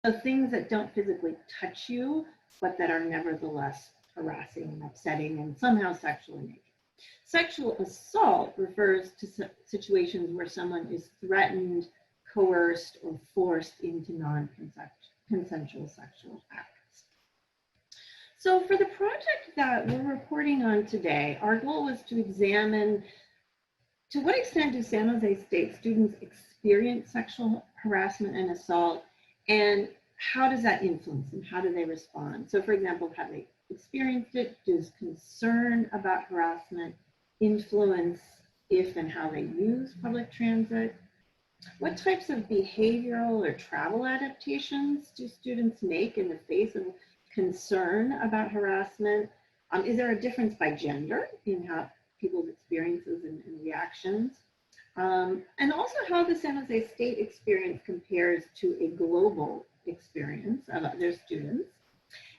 So things that don't physically touch you, but that are nevertheless harassing and upsetting and somehow sexual in nature. Sexual assault refers to situations where someone is threatened, coerced, or forced into non-consensual sexual acts. So for the project that we're reporting on today, our goal was to examine to what extent do San Jose State students experience sexual harassment and assault, and how does that influence them? How do they respond? So for example, have they experienced it? Does concern about harassment influence if and how they use public transit? What types of behavioral or travel adaptations do students make in the face of concern about harassment? Is there a difference by gender in how people's experiences and reactions? And also how the San Jose State experience compares to a global experience of other students.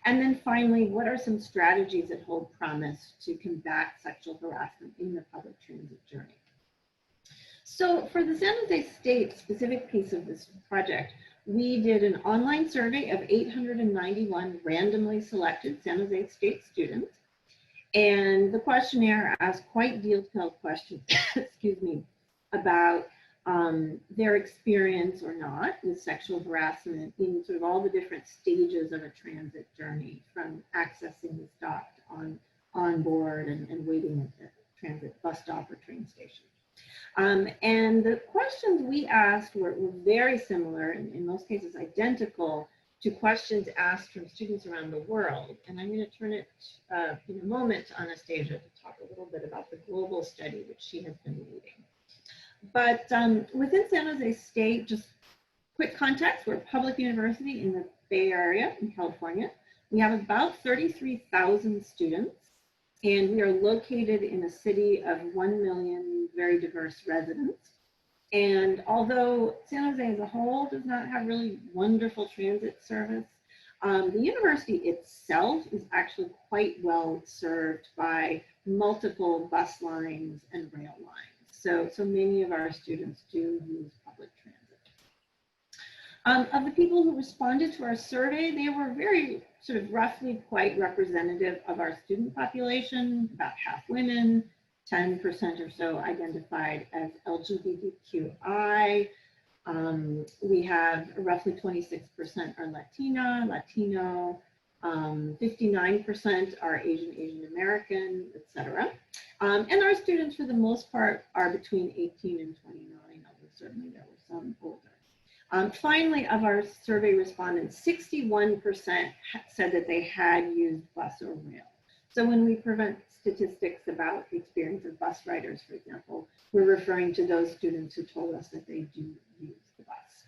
And then finally, what are some strategies that hold promise to combat sexual harassment in the public transit journey? So for the San Jose State specific piece of this project, we did an online survey of 891 randomly selected San Jose State students. And the questionnaire asked quite detailed questions, excuse me, about their experience or not with sexual harassment in sort of all the different stages of a transit journey, from accessing the stop to on board and waiting at the transit bus stop or train station. And the questions we asked were very similar, and in most cases identical, to questions asked from students around the world. And I'm going to turn it in a moment to Anastasia to talk a little bit about the global study which she has been leading. But within San Jose State, just quick context, we're a public university in the Bay Area in California. We have about 33,000 students, and we are located in a city of 1 million very diverse residents. And although San Jose as a whole does not have really wonderful transit service, the university itself is actually quite well served by multiple bus lines and rail lines. So many of our students do use public transit. Of the people who responded to our survey, they were very sort of roughly quite representative of our student population, about half women, 10% or so identified as LGBTQI. We have roughly 26% are Latino, 59% are Asian American, etc. And our students, for the most part, are between 18 and 29, although certainly there were some older. Finally, of our survey respondents, 61% said that they had used bus or rail. So when we present statistics about the experience of bus riders, for example, we're referring to those students who told us that they do use the bus.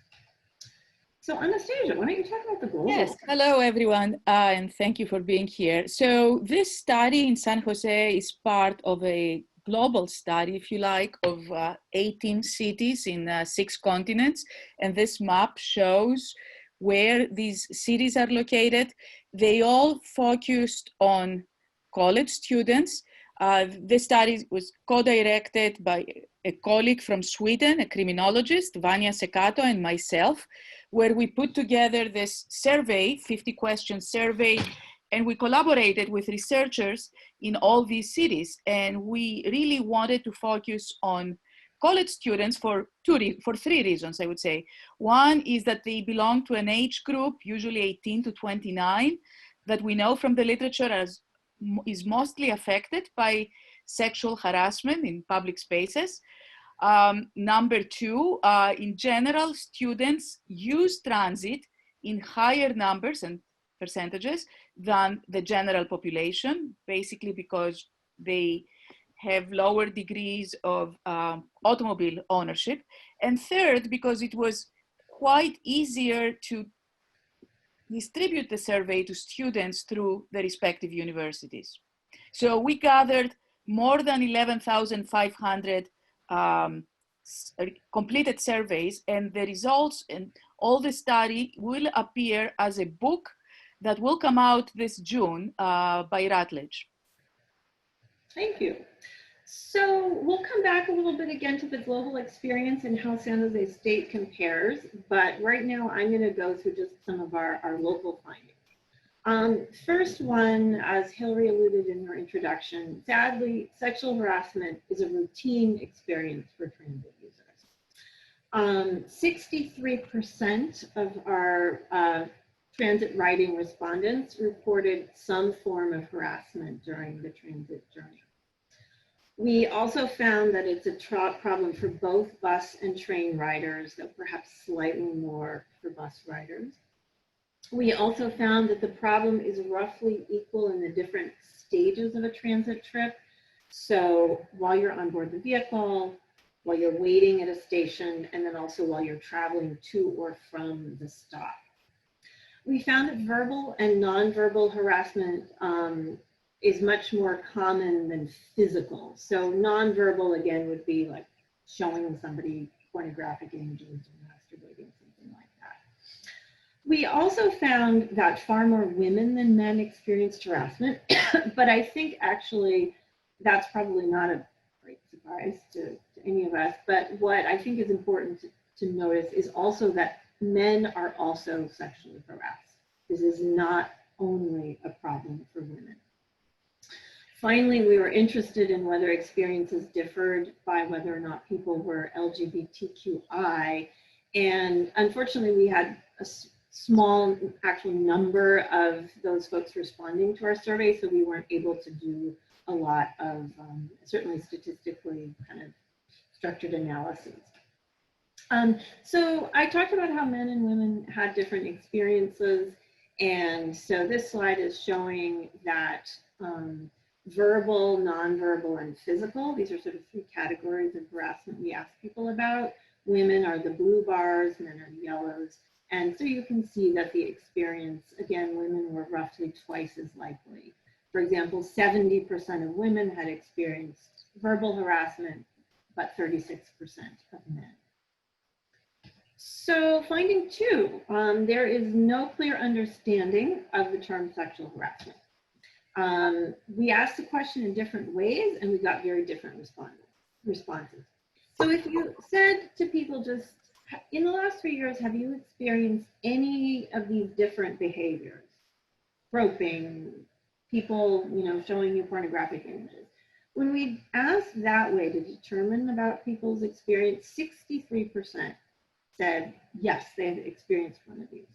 So Anastasia, why don't you talk about the global? Yes, hello everyone, and thank you for being here. So this study in San Jose is part of a global study, if you like, of 18 cities in 6 continents. And this map shows where these cities are located. They all focused on college students. This study was co-directed by a colleague from Sweden, a criminologist, Vanya Sekato, and myself, where we put together this survey, 50 question survey, and we collaborated with researchers in all these cities. And we really wanted to focus on college students for 3 reasons, I would say. One is that they belong to an age group, usually 18 to 29, that we know from the literature is mostly affected by sexual harassment in public spaces. Number 2, in general, students use transit in higher numbers and percentages than the general population, basically because they have lower degrees of automobile ownership. And third, because it was quite easier to distribute the survey to students through the respective universities. So we gathered more than 11,500 completed surveys, and the results and all the study will appear as a book that will come out this June by Routledge. Thank you. So we'll come back a little bit again to the global experience and how San Jose State compares, but right now I'm going to go through just some of our local findings. First one, as Hillary alluded in her introduction, sadly, sexual harassment is a routine experience for transit users. 63% of our transit riding respondents reported some form of harassment during the transit journey. We also found that it's a problem for both bus and train riders, though perhaps slightly more for bus riders. We also found that the problem is roughly equal in the different stages of a transit trip. So while you're on board the vehicle, while you're waiting at a station, and then also while you're traveling to or from the stop. We found that verbal and nonverbal harassment is much more common than physical. So nonverbal, again, would be like showing somebody pornographic images or masturbating, something like that. We also found that far more women than men experienced harassment, but I think actually that's probably not a great surprise to any of us. But what I think is important to notice is also that men are also sexually harassed. This is not only a problem for women. Finally, we were interested in whether experiences differed by whether or not people were LGBTQI. And unfortunately, we had a small actual number of those folks responding to our survey, so we weren't able to do a lot of certainly statistically kind of structured analyses. So I talked about how men and women had different experiences. And so this slide is showing that verbal, nonverbal, and physical, these are sort of three categories of harassment we ask people about. Women are the blue bars, men are the yellows. And so you can see that the experience, again, women were roughly twice as likely. For example, 70% of women had experienced verbal harassment, but 36% of men. So finding two, there is no clear understanding of the term sexual harassment. We asked the question in different ways and we got very different responses. So if you said to people just, in the last 3 years, have you experienced any of these different behaviors? Groping, people, showing you pornographic images. When we asked that way to determine about people's experience, 63% said, yes, they've experienced one of these.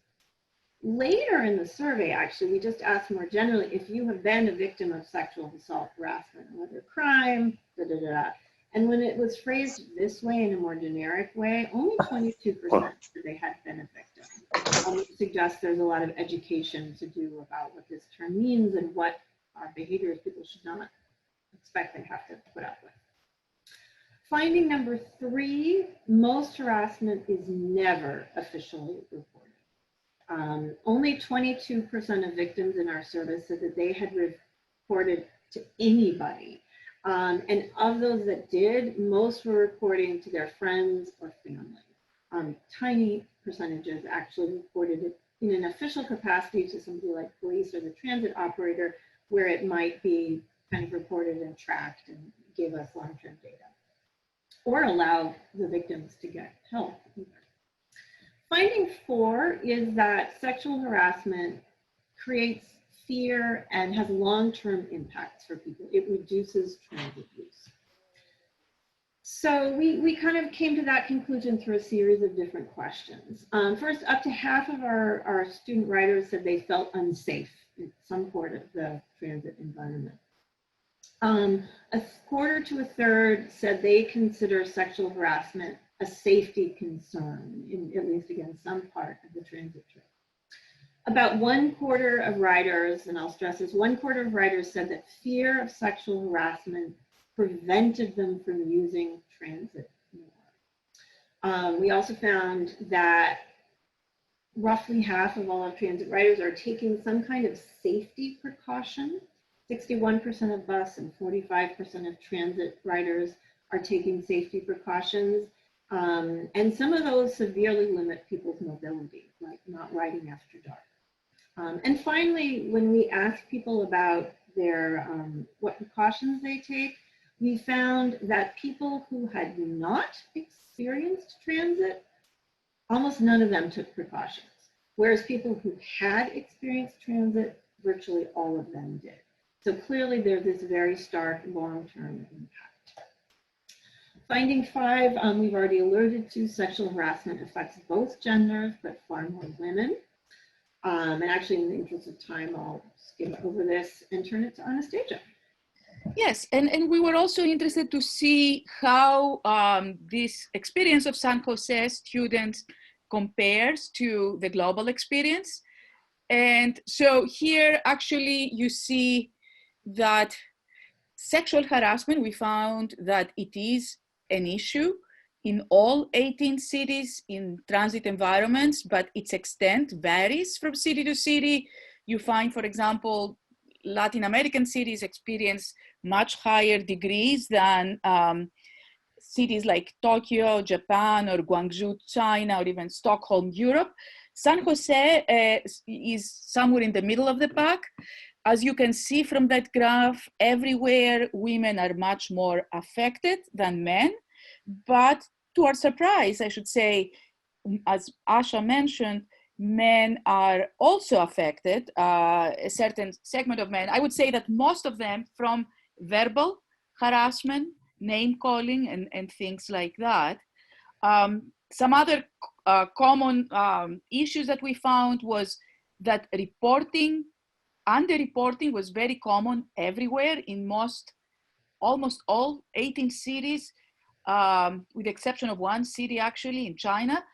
Later in the survey, actually, we just asked more generally if you have been a victim of sexual assault, harassment, whether crime, And when it was phrased this way in a more generic way, only 22% said they had been a victim. Which suggests there's a lot of education to do about what this term means and what behaviors people should not expect they have to put up with. Finding number 3, most harassment is never officially reported. Only 22% of victims in our service said that they had reported to anybody. And of those that did, most were reporting to their friends or family. Tiny percentages actually reported it in an official capacity to somebody like police or the transit operator, where it might be kind of reported and tracked and give us long-term data, or allow the victims to get help either. Finding 4 is that sexual harassment creates fear and has long-term impacts for people. It reduces transit use. So we kind of came to that conclusion through a series of different questions. First, up to half of our student riders said they felt unsafe in some part of the transit environment. A quarter to a third said they consider sexual harassment a safety concern, in at least again some part of the transit trip. About 1/4 of riders, and I'll stress this, 1/4 of riders said that fear of sexual harassment prevented them from using transit more. We also found that roughly half of all of transit riders are taking some kind of safety precaution. 61% of bus and 45% of transit riders are taking safety precautions. And some of those severely limit people's mobility, like not riding after dark. And finally, when we ask people about their what precautions they take, we found that people who had not experienced transit, almost none of them took precautions, whereas people who had experienced transit, virtually all of them did. So clearly there's this very stark long-term impact. Finding 5, we've already alluded to, sexual harassment affects both genders, but far more women. And actually, in the interest of time, I'll skip over this and turn it to Anastasia. Yes, and we were also interested to see how this experience of San Jose students compares to the global experience. And so here, actually, you see that sexual harassment, we found that it is an issue in all 18 cities in transit environments, but its extent varies from city to city. You find, for example, Latin American cities experience much higher degrees than cities like Tokyo, Japan, or Guangzhou, China, or even Stockholm, Europe. San Jose is somewhere in the middle of the pack. As you can see from that graph, everywhere women are much more affected than men. But to our surprise, I should say, as Asha mentioned, men are also affected, a certain segment of men. I would say that most of them from verbal harassment, name calling, and things like that. Some other common issues that we found was that underreporting was very common everywhere in almost all 18 cities, with the exception of one city actually in China.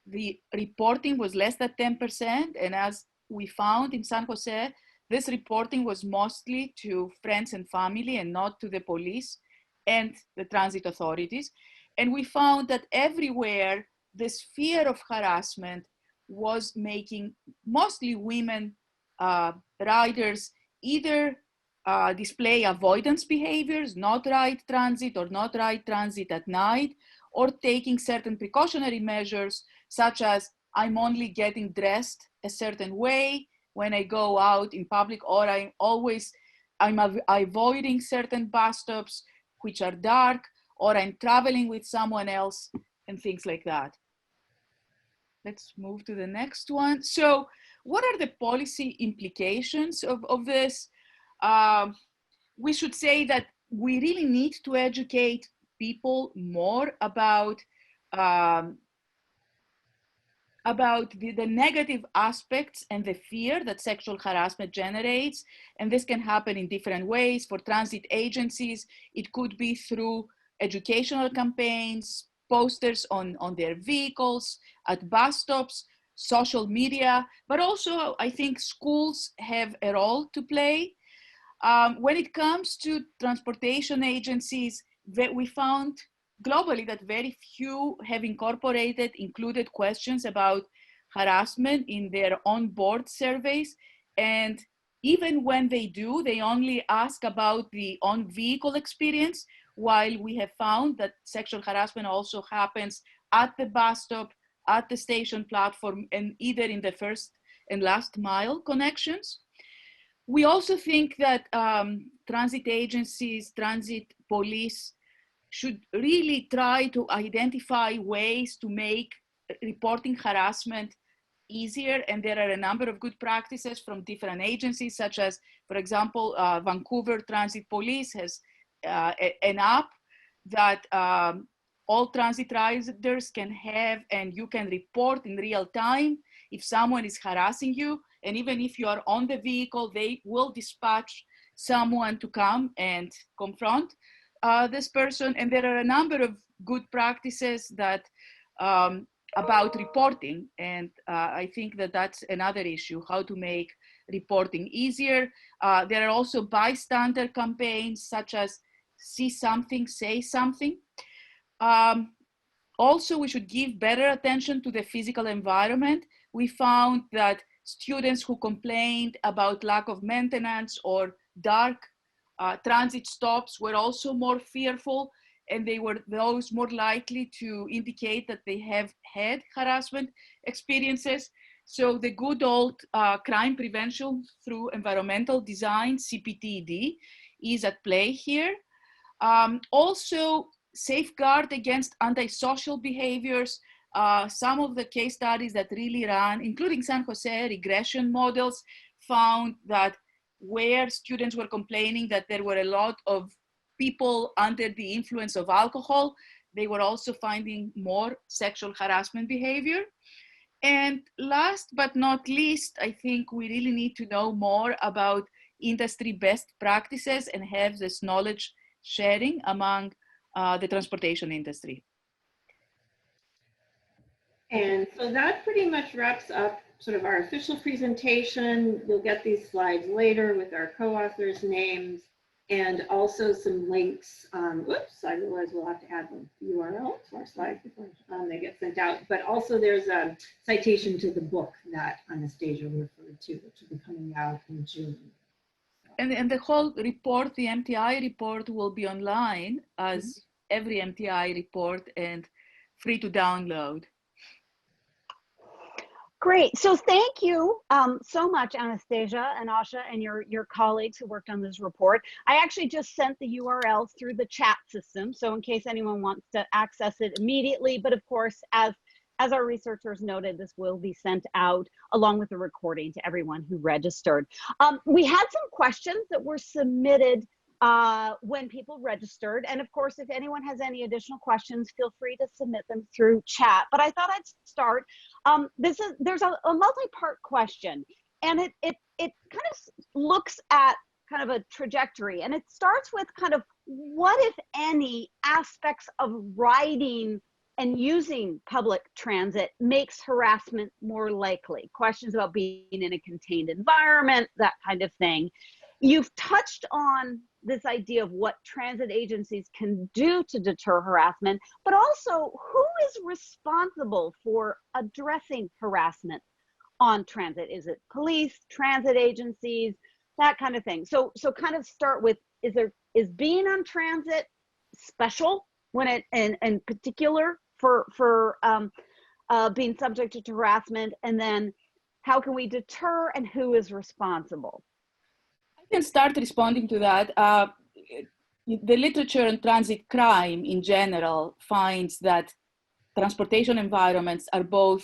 The reporting was less than 10%, and as we found in San Jose, this reporting was mostly to friends and family and not to the police and the transit authorities. And we found that everywhere, this fear of harassment was making mostly women riders either display avoidance behaviors, not ride transit or not ride transit at night, or taking certain precautionary measures, such as I'm only getting dressed a certain way when I go out in public, or I'm avoiding certain bus stops which are dark, or I'm traveling with someone else, and things like that. Let's move to the next one. So what are the policy implications of this? We should say that we really need to educate people more about the negative aspects and the fear that sexual harassment generates. And this can happen in different ways. For transit agencies, it could be through educational campaigns, posters on their vehicles, at bus stops, social media, but also I think schools have a role to play. When it comes to transportation agencies, we found globally that very few have included questions about harassment in their on-board surveys. And even when they do, they only ask about the on-vehicle experience, while we have found that sexual harassment also happens at the bus stop, at the station platform, and either in the first and last mile connections. We also think that transit agencies, transit police should really try to identify ways to make reporting harassment easier. And there are a number of good practices from different agencies, such as, for example, Vancouver Transit Police has an app that all transit riders can have, and you can report in real time if someone is harassing you. And even if you are on the vehicle, they will dispatch someone to come and confront this person. And there are a number of good practices that about reporting. And I think that that's another issue, how to make reporting easier. There are also bystander campaigns such as see something, say something. Also, we should give better attention to the physical environment. We found that students who complained about lack of maintenance or dark transit stops were also more fearful, and they were those more likely to indicate that they have had harassment experiences. So the good old crime prevention through environmental design, CPTED, is at play here. Also, safeguard against antisocial behaviors. Some of the case studies that really ran, including San Jose regression models, found that where students were complaining that there were a lot of people under the influence of alcohol, they were also finding more sexual harassment behavior. And last but not least, I think we really need to know more about industry best practices and have this knowledge sharing among the transportation industry. And so that pretty much wraps up sort of our official presentation. You'll get these slides later with our co-authors' names and also some links. Oops, I realize we'll have to add the URL to our slides before they get sent out. But also there's a citation to the book that Anastasia referred to, which will be coming out in June. And the whole report, the MTI report, will be online as every MTI report and free to download. Great. So thank you so much, Anastasia and Asha and your colleagues who worked on this report. I actually just sent the URLs through the chat system, so in case anyone wants to access it immediately. But of course, as our researchers noted, this will be sent out along with the recording to everyone who registered. We had some questions that were submitted when people registered. And of course, if anyone has any additional questions, feel free to submit them through chat. But I thought I'd start. There's a multi-part question, and it kind of looks at kind of a trajectory, and it starts with kind of what, if any, aspects of riding and using public transit makes harassment more likely. Questions about being in a contained environment, that kind of thing. You've touched on this idea of what transit agencies can do to deter harassment, but also who is responsible for addressing harassment on transit? Is it police, transit agencies, that kind of thing? So kind of start with, is being on transit special when it, in particular for being subject to harassment? And then how can we deter, and who is responsible? I can start responding to that. The literature on transit crime in general finds that transportation environments are both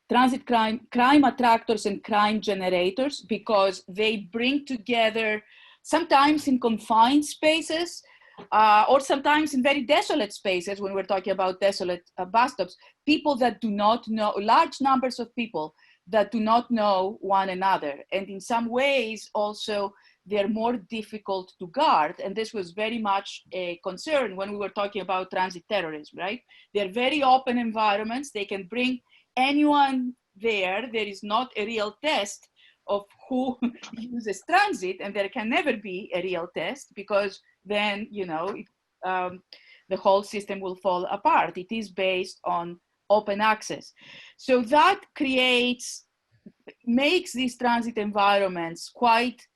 transit crime attractors and crime generators, because they bring together, sometimes in confined spaces, or sometimes in very desolate spaces, when we're talking about desolate bus stops, people that do not know, large numbers of people that do not know one another. And in some ways also, they're more difficult to guard. And this was very much a concern when we were talking about transit terrorism, right? They're very open environments. They can bring anyone there. There is not a real test of who uses transit, and there can never be a real test, because then, you know, the whole system will fall apart. It is based on open access. So that makes these transit environments quite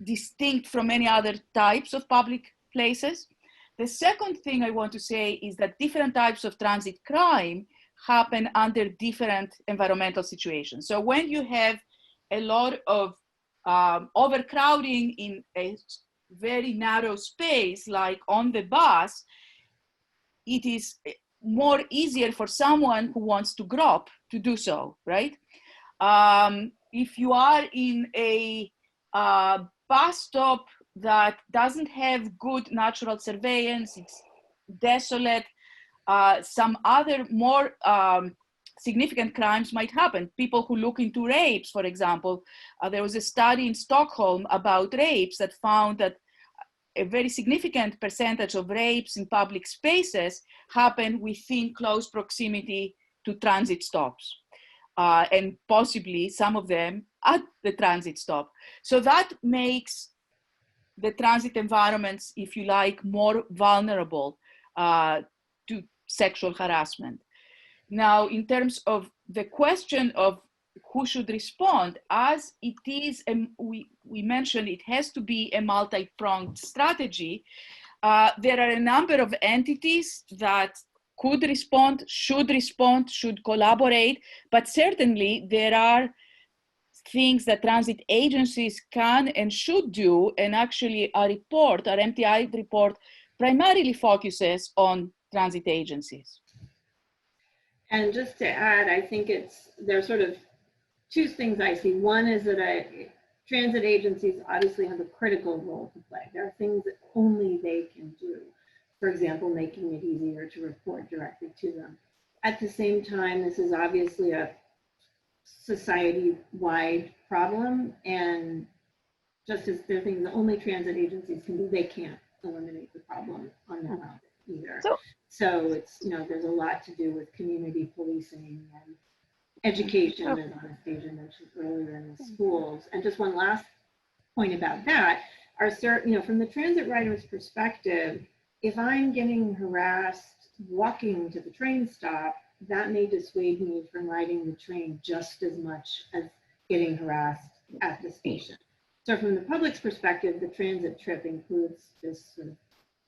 distinct from many other types of public places. The second thing I want to say is that different types of transit crime happen under different environmental situations. So when you have a lot of overcrowding in a very narrow space, like on the bus, it is more easier for someone who wants to grope to do so, right? If you are in a bus stop that doesn't have good natural surveillance, it's desolate, some other more significant crimes might happen. People who look into rapes, for example. There was a study in Stockholm about rapes that found that a very significant percentage of rapes in public spaces happen within close proximity to transit stops, and possibly some of them at the transit stop. So that makes the transit environments, if you like, more vulnerable to sexual harassment. Now, in terms of the question of who should respond, as it is, we mentioned it has to be a multi-pronged strategy. There are a number of entities that could respond, should collaborate, but certainly there are things that transit agencies can and should do. And actually our MTI report primarily focuses on transit agencies. And just to add, I think there's sort of two things I see. One is that transit agencies obviously have a critical role to play. There are things that only they can do. For example, making it easier to report directly to them. At the same time, this is obviously a society-wide problem, and just as there are things that only transit agencies can do, they can't eliminate the problem on their own either. So it's, there's a lot to do with community policing and education, as Anastasia mentioned earlier, in the schools. And just one last point about that, from the transit rider's perspective, if I'm getting harassed walking to the train stop, that may dissuade me from riding the train just as much as getting harassed at the station. So from the public's perspective, the transit trip includes this sort of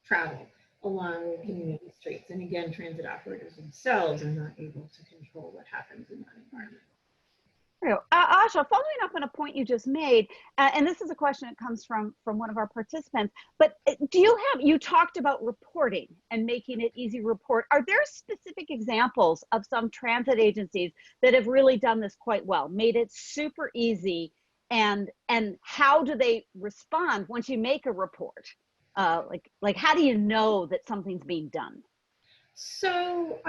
travel along community streets. And again, transit operators themselves are not able to control what happens in that environment. Asha, following up on a point you just made, and this is a question that comes from one of our participants, but you talked about reporting and making it easy to report. Are there specific examples of some transit agencies that have really done this quite well, made it super easy, and how do they respond once you make a report? Like how do you know that something's being done? So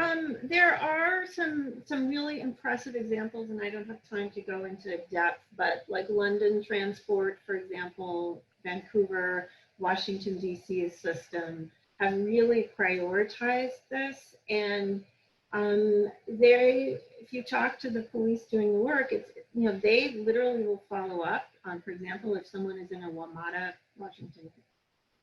there are some really impressive examples, and I don't have time to go into depth, but like London Transport, for example, Vancouver, Washington, D.C.'s system have really prioritized this. And if you talk to the police doing the work, they literally will follow up. For example, if someone is in a WMATA, Washington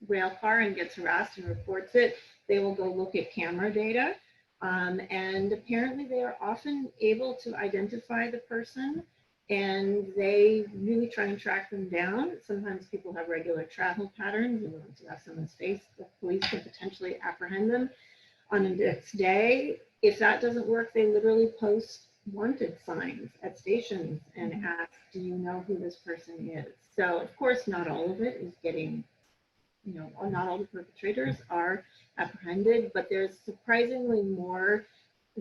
rail car and gets harassed and reports it, they will go look at camera data. And apparently they are often able to identify the person, and they really try and track them down. Sometimes people have regular travel patterns, and once you have someone's face, the police can potentially apprehend them on the next day. If that doesn't work, they literally post wanted signs at stations and ask, do you know who this person is? So of course, not all of it is getting, not all the perpetrators are apprehended, but there's surprisingly more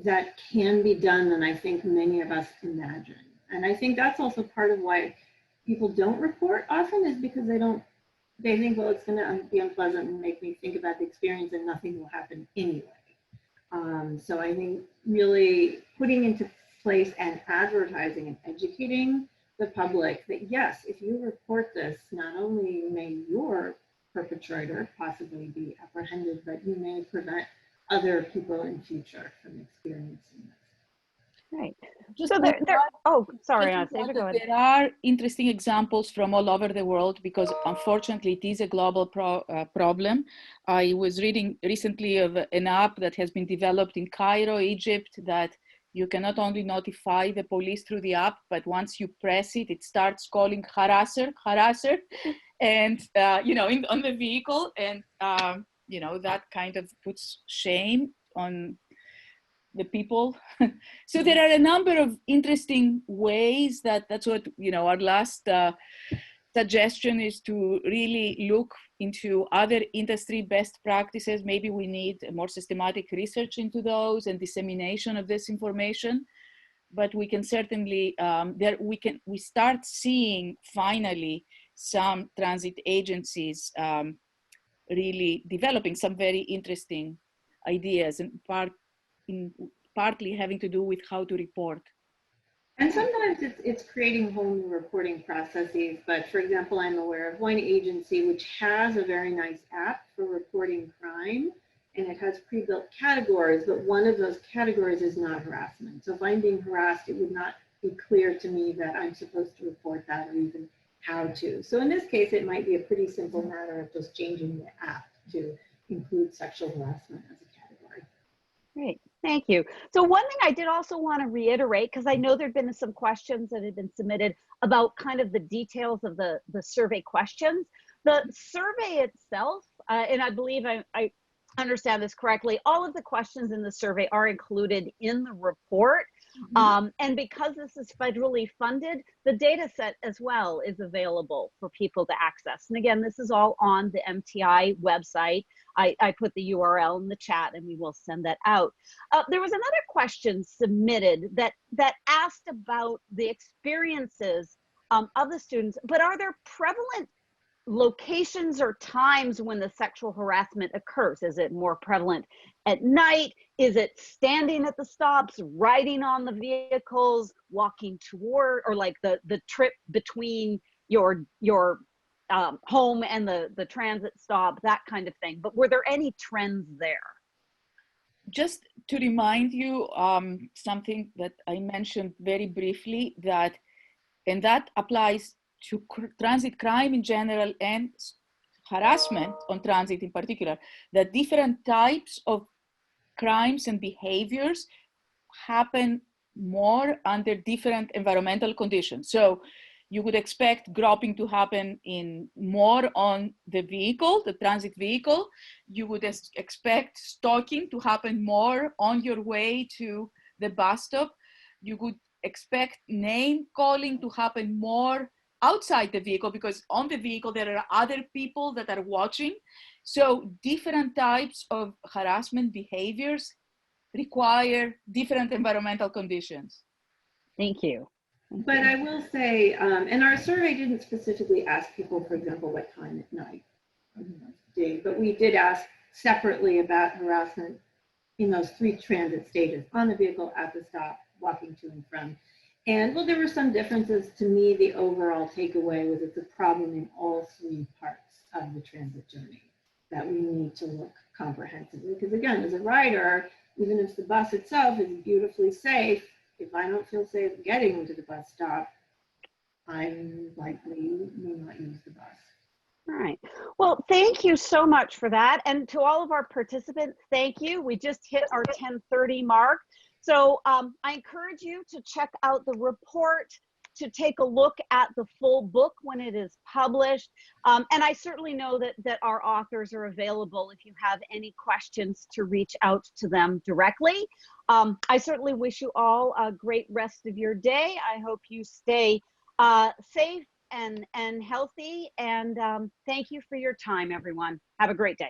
that can be done than I think many of us imagine. And I think that's also part of why people don't report often, is because they think, well, it's gonna be unpleasant and make me think about the experience and nothing will happen anyway. So I think really putting into place and advertising and educating the public that yes, if you report this, not only may your perpetrator possibly be apprehended, but you may prevent other people in future from experiencing this. Right. Sorry, Anastasia, go ahead. There are interesting examples from all over the world, because unfortunately it is a global problem. I was reading recently of an app that has been developed in Cairo, Egypt, that you can not only notify the police through the app, but once you press it, it starts calling harasser, and on the vehicle, and that kind of puts shame on the people. So there are a number of interesting ways that's what, our last suggestion is, to really look into other industry best practices. Maybe we need more systematic research into those and dissemination of this information. But we can certainly, we start seeing finally some transit agencies really developing some very interesting ideas, and partly having to do with how to report. And sometimes it's creating whole new reporting processes. But for example, I'm aware of one agency which has a very nice app for reporting crime, and it has pre-built categories, but one of those categories is not harassment. So if I'm being harassed, it would not be clear to me that I'm supposed to report that, or even how to. So in this case, it might be a pretty simple matter of just changing the app to include sexual harassment as a category. Great, thank you. So one thing I did also want to reiterate, because I know there've been some questions that have been submitted about kind of the details of the survey questions. The survey itself, and I believe I understand this correctly, all of the questions in the survey are included in the report. And because this is federally funded, the data set as well is available for people to access. And again, this is all on the MTI website. I put the URL in the chat and we will send that out. There was another question submitted that asked about the experiences of the students, but are there prevalent locations or times when the sexual harassment occurs? Is it more prevalent at night? Is it standing at the stops, riding on the vehicles, walking toward, or like the trip between your home and the transit stop, that kind of thing? But were there any trends there? Just to remind you, something that I mentioned very briefly, and that applies to transit crime in general and harassment on transit in particular, that different types of crimes and behaviors happen more under different environmental conditions. So you would expect groping to happen more on the vehicle, the transit vehicle. You would expect stalking to happen more on your way to the bus stop. You would expect name calling to happen more outside the vehicle, because on the vehicle there are other people that are watching. So different types of harassment behaviors require different environmental conditions. Thank you. But I will say, and our survey didn't specifically ask people, for example, what time at night or day, but we did ask separately about harassment in those 3 transit stages: on the vehicle, at the stop, walking to and from. And well, there were some differences. To me, the overall takeaway was it's a problem in all 3 parts of the transit journey that we need to look comprehensively. Because again, as a rider, even if the bus itself is beautifully safe, if I don't feel safe getting to the bus stop, I'm likely may not use the bus. All right. Well, thank you so much for that. And to all of our participants, thank you. We just hit our 10:30 mark. So I encourage you to check out the report, to take a look at the full book when it is published. And I certainly know that our authors are available if you have any questions to reach out to them directly. I certainly wish you all a great rest of your day. I hope you stay safe and healthy. And thank you for your time, everyone. Have a great day.